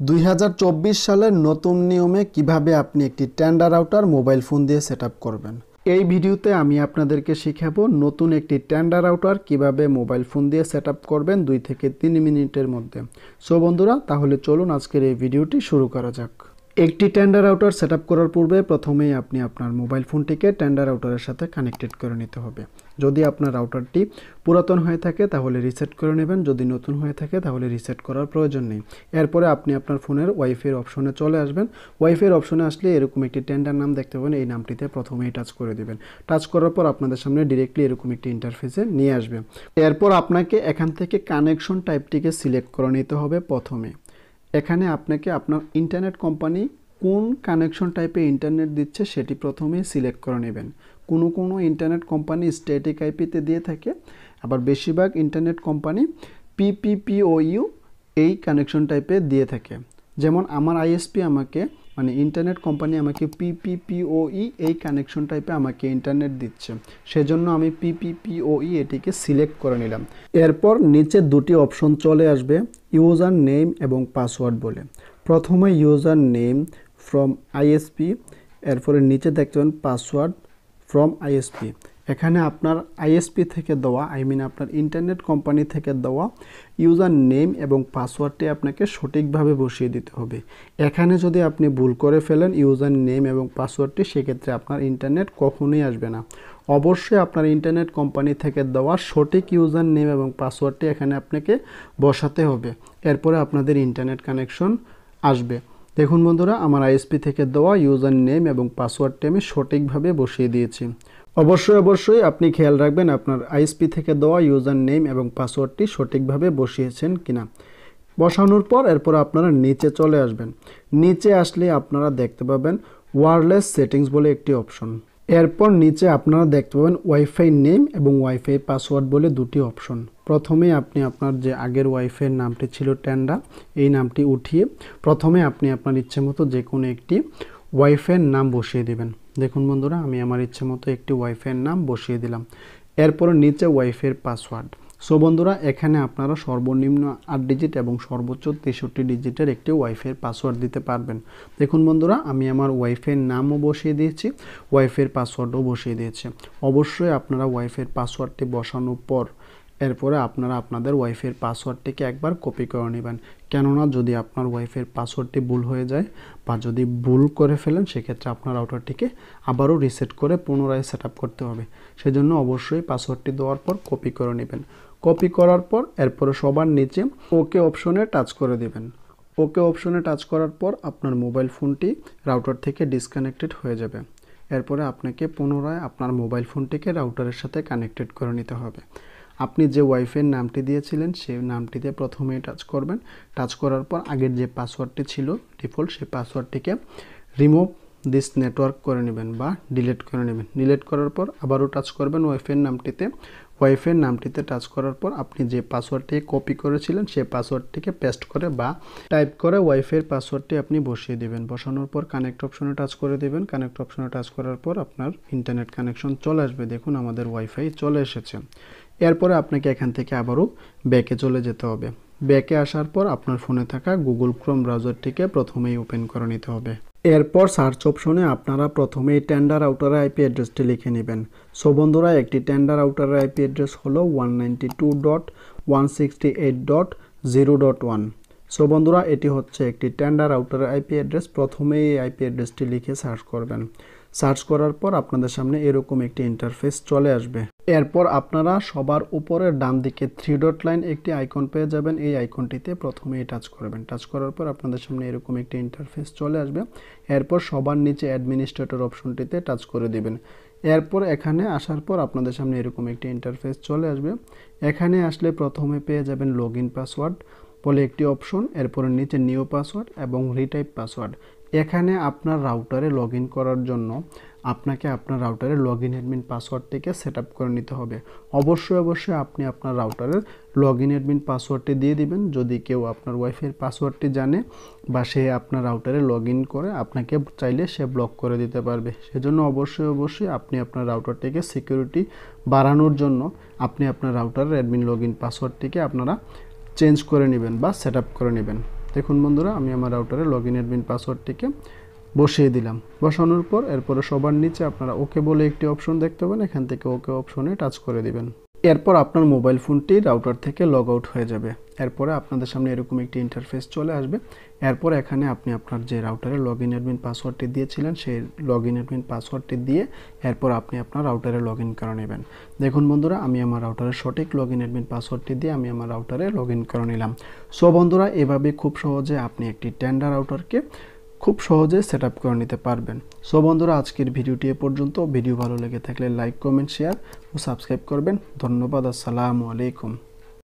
2024 সালের নতুন নিয়মে কিভাবে আপনি একটি টেন্ডা রাউটার মোবাইল ফোন দিয়ে সেটআপ করবেন। এই ভিডিওতে আমি আপনাদেরকে শেখাবো নতুন একটি টেন্ডা রাউটার কিভাবে মোবাইল ফোন দিয়ে সেটআপ করবেন 2 থেকে 3 মিনিটের মধ্যে। সো বন্ধুরা, তাহলে চলুন আজকের এই ভিডিওটি শুরু করা যাক। একটি টেন্ডা রাউটার সেটআপ করার পূর্বে প্রথমেই আপনি আপনার মোবাইল ফোনটিকে টেন্ডা রাউটারের সাথে কানেক্টেড করে নিতে হবে। যদি আপনার রাউটারটি পুরাতন হয়ে থাকে তাহলে রিসেট করে নেবেন, যদি নতুন হয়ে থাকে তাহলে রিসেট করার প্রয়োজন নেই। এরপরে আপনি আপনার ফোনের ওয়াইফাই অপশনে চলে আসবেন। ওয়াইফাই অপশনে আসলে এরকম একটি টেন্ডার নাম দেখতে পাবেন, এই নামটিতে প্রথমেই টাচ করে দিবেন। টাচ করার পর আপনাদের সামনে ডিরেক্টলি এরকম একটি ইন্টারফেসে নিয়ে আসবে। এরপর আপনাকে এখান থেকে কানেকশন টাইপটিকে সিলেক্ট করে নিতে হবে। প্রথমে এখানে আপনাকে আপনার ইন্টারনেট কোম্পানি কোন কানেকশন টাইপে ইন্টারনেট দিচ্ছে সেটি প্রথমেই সিলেক্ট করে নেবেন। কোনো ইন্টারনেট কোম্পানি স্ট্যাটিক আইপিতে দিয়ে থাকে, আবার বেশিরভাগ ইন্টারনেট কোম্পানি পিপিপিওইউ এই কানেকশন টাইপে দিয়ে থাকে। যেমন আমার আইএসপি আমাকে ইন্টারনেট কোম্পানি আমাকে পিপিপিওই এই কানেকশন টাইপে আমাকে ইন্টারনেট দিচ্ছে, সেজন্য আমি পিপিপিওই এটিকে সিলেক্ট করে নিলাম। এরপর নিচে দুটি অপশন চলে আসবে, ইউজার নেম এবং পাসওয়ার্ড বলে। প্রথমে ইউজার নেম ফ্রম আইএসপি, এরপরে নিচে দেখবেন পাসওয়ার্ড ফ্রম আইএসপি। এখানে আপনার আইএসপি থেকে দেওয়া আপনার ইন্টারনেট কোম্পানি থেকে দেওয়া ইউজার নেম এবং পাসওয়ার্ডটি আপনাকে সঠিকভাবে বসিয়ে দিতে হবে। এখানে যদি আপনি ভুল করে ফেলেন ইউজার নেম এবং পাসওয়ার্ডটি, সেক্ষেত্রে আপনার ইন্টারনেট কখনোই আসবে না। অবশ্যই আপনার ইন্টারনেট কোম্পানি থেকে দেওয়া সঠিক ইউজার নেম এবং পাসওয়ার্ডটি এখানে আপনাকে বসাতে হবে। এরপরে আপনাদের ইন্টারনেট কানেকশন আসবে। দেখুন বন্ধুরা, আমার আইএসপি থেকে দেওয়া ইউজার নেম এবং পাসওয়ার্ডটি আমি সঠিকভাবে বসিয়ে দিয়েছি। অবশ্যই আপনি খেয়াল রাখবেন আপনার আইএসপি থেকে দেওয়া ইউজার নেম এবং পাসওয়ার্ডটি সঠিকভাবে বসিয়েছেন কিনা। বসানোর পর এরপর আপনারা নিচে চলে আসবেন। নিচে আসলে আপনারা দেখতে পাবেন ওয়্যারলেস সেটিংস বলে একটি অপশন। এরপর নিচে আপনারা দেখতে পাবেন ওয়াইফাই নেম এবং ওয়াইফাই পাসওয়ার্ড বলে দুটি অপশন। প্রথমে আপনি আপনার যে আগের ওয়াইফাইয়ের নামটি ছিল টেন্ডা, এই নামটি উঠিয়ে প্রথমে আপনি আপনার ইচ্ছে মতো যে কোনো একটি ওয়াইফাইয়ের নাম বসিয়ে দিবেন। দেখুন বন্ধুরা, আমি আমার ইচ্ছে মতো একটি ওয়াইফাইয়ের নাম বসিয়ে দিলাম। এরপর নিচে ওয়াইফাইয়ের পাসওয়ার্ড। সো বন্ধুরা, এখানে আপনারা সর্বনিম্ন 8 ডিজিট এবং সর্বোচ্চ 63 ডিজিটের একটি ওয়াইফাইয়ের পাসওয়ার্ড দিতে পারবেন। দেখুন বন্ধুরা, আমি আমার ওয়াইফাইয়ের নামও বসিয়ে দিয়েছি, ওয়াইফাইয়ের পাসওয়ার্ডও বসিয়ে দিয়েছি। অবশ্যই আপনারা ওয়াইফাইয়ের পাসওয়ার্ডটি বসানোর পর এরপরে আপনারা আপনাদের ওয়াইফাইয়ের পাসওয়ার্ডটিকে একবার কপি করে নেবেন। কেননা যদি আপনার ওয়াইফাইয়ের পাসওয়ার্ডটি ভুল হয়ে যায় বা যদি ভুল করে ফেলেন, সেক্ষেত্রে আপনার রাউটারটিকে আবারও রিসেট করে পুনরায় সেট আপ করতে হবে। সেজন্য অবশ্যই পাসওয়ার্ডটি দেওয়ার পর কপি করে নেবেন। কপি করার পর এরপরে সবার নিচে ওকে অপশনে টাচ করে দেবেন। ওকে অপশনে টাচ করার পর আপনার মোবাইল ফোনটি রাউটার থেকে ডিসকানেক্টেড হয়ে যাবে। এরপরে আপনাকে পুনরায় আপনার মোবাইল ফোনটিকে রাউটারের সাথে কানেক্টেড করে নিতে হবে। আপনি যে ওয়াইফাইয়ের নামটি দিয়েছিলেন সেই নামটিতে প্রথমেই টাচ করবেন। টাচ করার পর আগের যে পাসওয়ার্ডটি ছিল ডিফল্ট, সেই পাসওয়ার্ডটিকে রিমুভ দিস নেটওয়ার্ক করে নেবেন বা ডিলিট করে নেবেন। ডিলিট করার পর আবারও টাচ করবেন ওয়াইফাইয়ের নামটিতে। ওয়াইফাইয়ের নামটিতে টাচ করার পর আপনি যে পাসওয়ার্ডটি কপি করেছিলেন সেই পাসওয়ার্ডটিকে পেস্ট করে বা টাইপ করে ওয়াইফাইয়ের পাসওয়ার্ডটি আপনি বসিয়ে দেবেন। বসানোর পর কানেক্ট অপশনে টাচ করে দেবেন। কানেক্ট অপশনে টাচ করার পর আপনার ইন্টারনেট কানেকশন চলে আসবে। দেখুন আমাদের ওয়াইফাই চলে এসেছে। এরপরে আপনাকে এখান থেকে আবারও ব্যাকে চলে যেতে হবে। ব্যাকে আসার পর আপনার ফোনে থাকা গুগল ক্রোম ব্রাউজারটিকে প্রথমেই ওপেন করে নিতে হবে। এরপর সার্চ অপশনে আপনারা প্রথমেই টেন্ডা রাউটারের আইপি অ্যাড্রেসটি লিখে নেবেন। সো বন্ধুরা, একটি টেন্ডা রাউটারের আইপি অ্যাড্রেস হলো 192.168.0.1। সো বন্ধুরা, এটি হচ্ছে একটি টেন্ডা রাউটারের আইপি অ্যাড্রেস। প্রথমেই এই আইপি অ্যাড্রেসটি লিখে সার্চ করবেন। সার্চ করার পর আপনাদের সামনে এরকম একটি ইন্টারফেস চলে আসবে। এরপর আপনারা সবার উপরের ডান দিকে 3 ডট লাইন একটি আইকন পেয়ে যাবেন। এই আইকনটিতে প্রথমেই টাচ করবেন। টাচ করার পর আপনাদের সামনে এরকম একটি ইন্টারফেস চলে আসবে। এরপর সবার নিচে অ্যাডমিনিস্ট্রেটর অপশনটিতে টাচ করে দিবেন। এরপর এখানে আসার পর আপনাদের সামনে এরকম একটি ইন্টারফেস চলে আসবে। এখানে আসলে প্রথমে পেয়ে যাবেন লগইন পাসওয়ার্ড বলে একটি অপশন, এরপরে নিচে নিউ পাসওয়ার্ড এবং রিটাইপ পাসওয়ার্ড। এখানে আপনার রাউটারে লগইন করার জন্য আপনাকে আপনার রাউটারের লগইন অ্যাডমিন পাসওয়ার্ডটিকে সেট আপ করে নিতে হবে। অবশ্যই আপনি আপনার রাউটারের লগইন অ্যাডমিন পাসওয়ার্ডটি দিয়ে দিবেন। যদি কেউ আপনার ওয়াইফাইয়ের পাসওয়ার্ডটি জানে বা সে আপনার রাউটারে লগইন করে আপনাকে চাইলে সে ব্লক করে দিতে পারবে। সেজন্য অবশ্যই আপনি আপনার রাউটারটিকে সিকিউরিটি বাড়ানোর জন্য আপনি আপনার রাউটারের অ্যাডমিন লগইন পাসওয়ার্ডটিকে আপনারা চেঞ্জ করে নেবেন বা সেট আপ করে নেবেন। দেখুন বন্ধুরা, আমি আমার রাউটারে লগইন অ্যাডমিন পাসওয়ার্ডটিকে বসিয়ে দিলাম। বসানোর পর এরপরে সবার নিচে আপনারা ওকে বলে একটি অপশন দেখতে পাবেন, এখান থেকে ওকে অপশনে টাচ করে দিবেন। এরপর আপনার মোবাইল ফোনটি রাউটার থেকে লগ আউট হয়ে যাবে। এরপরে আপনাদের সামনে এরকম একটি ইন্টারফেস চলে আসবে। এরপর এখানে আপনি আপনার যে রাউটারে লগইন অ্যাডমিন পাসওয়ার্ডটি দিয়েছিলেন সেই লগইন অ্যাডমিন পাসওয়ার্ডটি দিয়ে এরপর আপনি আপনার রাউটারে লগইন করে নেবেন। দেখুন বন্ধুরা, আমি আমার রাউটারের সঠিক লগইন অ্যাডমিন পাসওয়ার্ডটি দিয়ে আমি আমার রাউটারে লগইন করে নিলাম। সো বন্ধুরা, এভাবে খুব সহজে আপনি একটি টেন্ডা রাউটারকে খুব সহজে সেট আপ করে নিতে পারবেন। সো বন্ধুরা, আজকের ভিডিওটি এ পর্যন্ত। ভিডিও ভালো লেগে থাকলে লাইক, কমেন্ট, শেয়ার ও সাবস্ক্রাইব করবেন। ধন্যবাদ। আসসালামু আলাইকুম।